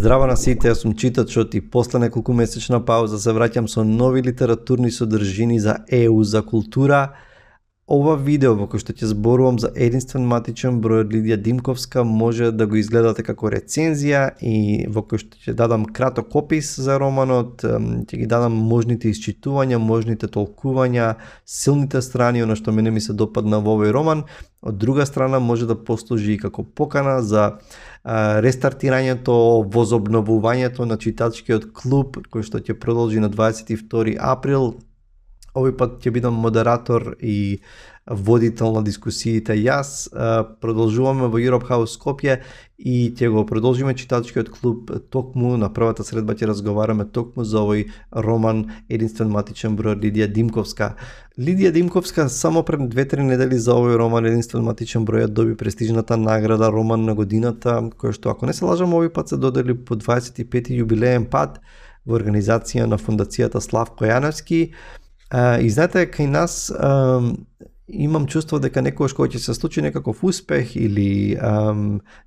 Здраво на сите, јас сум читачот и после неколку месечна пауза се враќам со нови литературни содржини за ЕУ, за култура. Ова видео во кој што ќе зборувам за единствен матичен број од Лидија Димковска може да го изгледате како рецензија и во кој што ќе дадам краток опис за романот, ќе ги дадам можните исчитувања, можните толкувања, силните страни, она што мене ми се допадна во овој роман. Од друга страна може да послужи и како покана за рестартирањето, возобновувањето на читачкиот клуб кој што ќе продолжи на 22 април. Овој пат ќе бидам модератор и водител на дискусиите. Јас продолжуваме во Europe House Скопје и ќе го продолжиме читачкиот клуб токму на првата средба ќе разговараме токму за овој роман Единствен матичен број од Лидија Димковска. Лидија Димковска само пред 2-3 недели за овој роман Единствен матичен број доби престижната награда Роман на годината, која што ако не се лажам овој пат се додели по 25 јубилеен пат во организација на фондацијата Славко Јановски. И знаете, кај нас имам чувство дека некогаш кога ќе се случи некаков успех или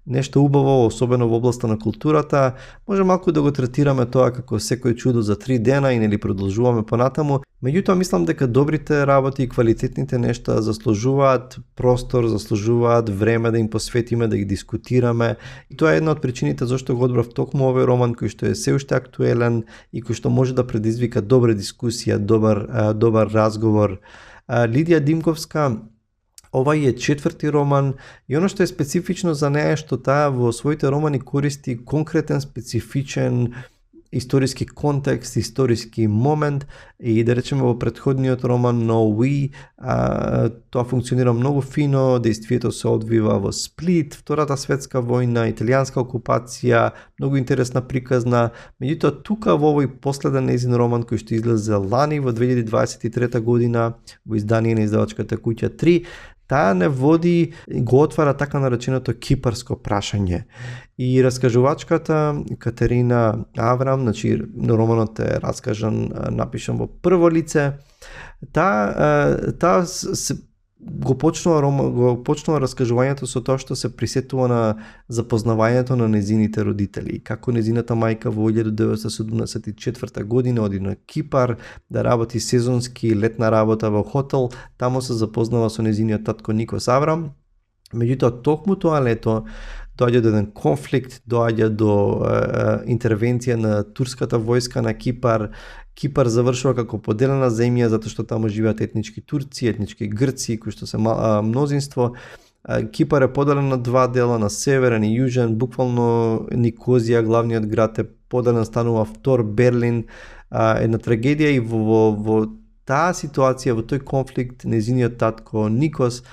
нешто убаво, особено во областа на културата, може малку да го третираме тоа како секој чудо за 3 дена и нели продолжуваме понатаму. Меѓутоа мислам дека добрите работи и квалитетните нешта заслужуваат простор, заслужуваат време да им посветиме, да ги дискутираме. И тоа е една од причините зашто го одбрав токму овој роман кој што е се уште актуелен и кој што може да предизвика добра дискусија, добар разговор. Лидија Димковска, овај е 4ти роман и оно што е специфично за неа е што таа во своите романи користи конкретен, специфичен историски контекст, историски момент и да речеме во претходниот роман No We, тоа функционира многу фино, действието се одвива во Сплит, Втората светска војна, италијанска окупација, многу интересна приказна. Меѓутоа тука во овој последен нејзин роман кој што излезе лани во 2023 година во издание на издавачката куќа 3, таа не води, го отвара така нареченото кипарско прашање. И раскажувачката Катерина Аврам, значи романот е раскажан, напишан во прво лице, таа го почнува раскажувањето со тоа што се присетува на запознавањето на незините родители, како незината мајка во 1974 година оди на Кипар да работи сезонски летна работа во хотел, таму се запознава со незиниот татко Никос Аврам. Меѓутоа токму тоа лето доаѓа до еден конфликт, доаѓа до интервенција на турската војска на Кипар. Кипар завршува како поделена земја затоа што таму живеат етнички турци, етнички грци, кои што се мнозинство. Кипар е поделен на два дела, на северен и јужен, буквално Никозија, главниот град е поделен, станува втор Берлин, една трагедија и во таа ситуација, во тој конфликт, незиниот татко Никос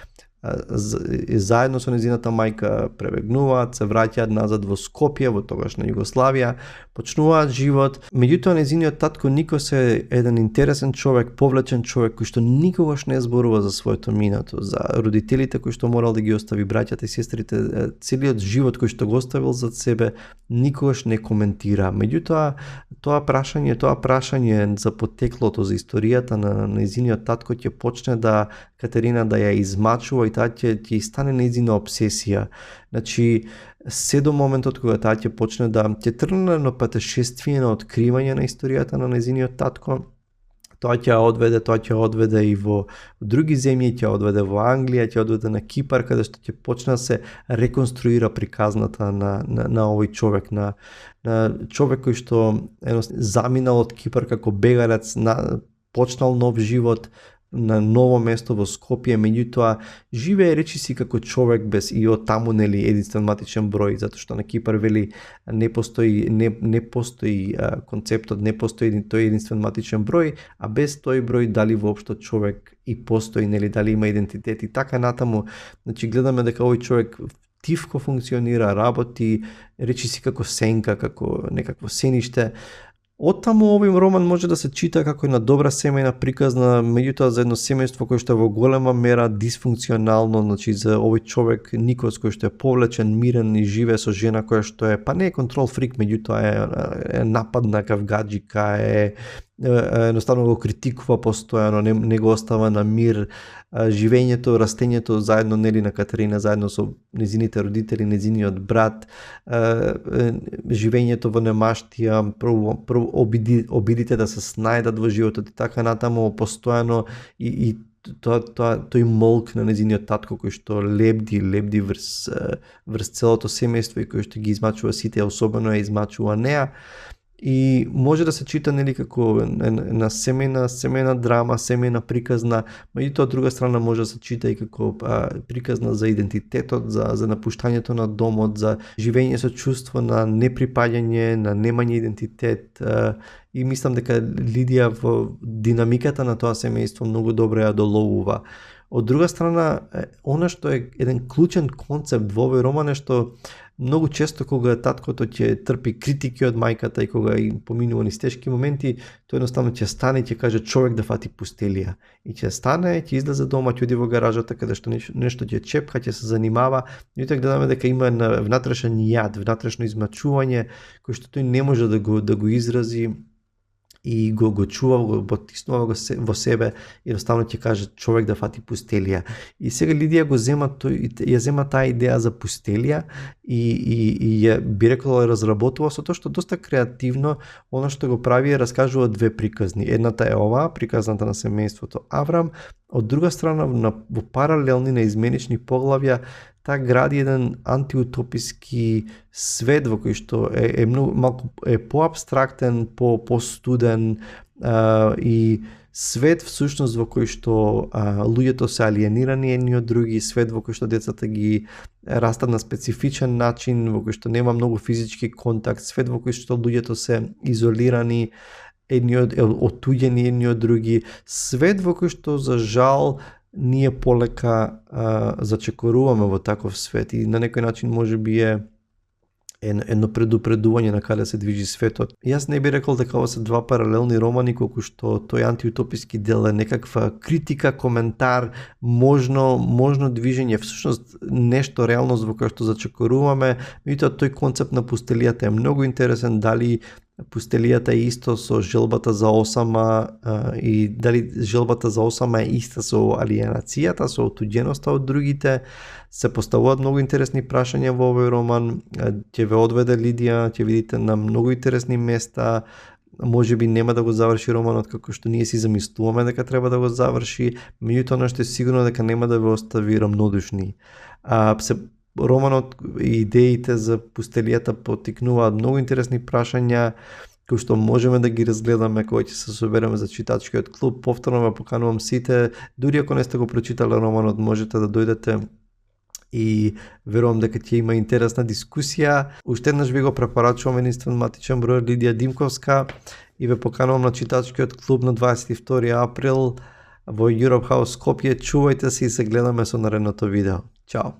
заедно со незината мајка пребегнуваат, се враќаат назад во Скопје, во тогашна Југославија, почнуваат живот. Меѓутоа незиниот татко Никос е еден интересен човек, повлечен човек кој што никогаш не зборува за своето минато, за родителите кои што морал да ги остави, браќата и сестрите, целиот живот кој што го оставил зад себе, никогаш не коментира. Меѓутоа тоа прашање за потеклото, за историјата на незиниот татко ќе почне да Катерина да ја измачува и таа ќе стане нејзина обсесија. Значи, се до моментот кога таа ќе почне да ќе тргне на патешествие на откривање на историјата на незиниот татко, тоа ќе одведе и во други земји, ќе одведе во Англија, ќе одведе на Кипар, каде што ќе почне да се реконструира приказната на овој човек, на човек кој што заминал од Кипар како бегалец, почнал нов живот на ново место во Скопје, меѓутоа живее речиси како човек без и од таму нели единствен матичен број, затоа што на Кипар вели не постои концептот, не постои тој единствен матичен број, а без тој број дали воопшто човек и постои, нели дали има идентитет и така натаму. Значи гледаме дека овој човек тивко функционира, работи, речиси како сенка, како некакво сениште. Оттаму овој роман може да се чита како една добра семејна приказна, меѓутоа за едно семејство кое што е во голема мера дисфункционално, значи за овој човек Никос кој што е повлечен, мирен и живее со жена која што е, па не е контрол фрик, меѓутоа е нападна, кавгаджика, едноставно го критикува постојано, не го остава на мир. Живењето, растењето заедно нели на Катерина, заедно со незините родители, незиниот брат, живењето во немаштија, прво обидите да се снајдат во животот и така натаму постојано и тој молк на незиниот татко кој што лебди врз целото семејство и кој што ги измачува сите, особено ја измачува неа. И може да се чита нели како на семејна драма, семејна приказна, меѓутоа од друга страна може да се чита и како приказна за идентитетот, за напуштањето на домот, за живење со чувство на неприпаѓање, на немање идентитет. И мислам дека Лидија во динамиката на тоа семејство многу добро ја доловува. Од друга страна, она што е еден клучен концепт во овој роман е што многу често кога таткото ќе трпи критики од мајката и кога им поминува низ тешки моменти, тој едноставно ќе стане и ќе каже човек да фати пустелија. И ќе стане, ќе излезе дома, ќе оди во гаражата каде што нешто ќе чепка, ќе се занимава. И тоа гледаме дека има внатрешен јад, внатрешно измачување кој што тој не може да го изрази и го чува, го потиснува во себе и едноставно ќе каже човек да фати пустелија. И сега Лидија ја зема таа идеја за пустелија и ја би рекла разработува со тоа што доста креативно она што го прави е раскажува две приказни. Едната е оваа, приказната на семејството Аврам, од друга страна во паралелни неизменични поглавја таа гради еден антиутописки свет во кој што е малку поабстрактен, постуден и свет всушност во кој што луѓето се алиенирани едни од други, свет во кој што децата ги растат на специфичен начин, во кој што нема многу физички контакт, свет во кој што луѓето се изолирани, отуѓени едни од други, свет во кој што за жал ние полека зачекоруваме во таков свет и на некој начин може би е едно предупредување на каде се движи светот. Јас не би рекол дека ова се два паралелни романи, колку што тој антиутописки дел е некаква критика, коментар, можно движење, всушност нешто реалност во кој што зачекоруваме, меѓутоа тој концепт на пустелијата е многу интересен, дали пустелијата е исто со желбата за осама и дали желбата за осама е иста со алиенацијата, со отуѓеноста од другите. Се поставуваат многу интересни прашања во овој роман, ќе ве одведе Лидија, ќе видите на многу интересни места, може би нема да го заврши романот како што ние си замислуваме дека треба да го заврши, меѓутоа нешто е сигурно дека нема да ве остави рамнодушни. Романот и идеите за пустелијата потикнуваат многу интересни прашања кои што можеме да ги разгледаме кога ќе се собереме за читачкиот клуб. Повторно ве поканувам сите, дури ако не сте го прочитале романот, можете да дојдете и верувам дека ќе има интересна дискусија. Уште еднаш ви го препорачувам единствен матичен број Лидија Димковска и ве поканувам на читачкиот клуб на 22 април во Europe House Скопје. Чувајте се и се гледаме со наредното видео. Чао!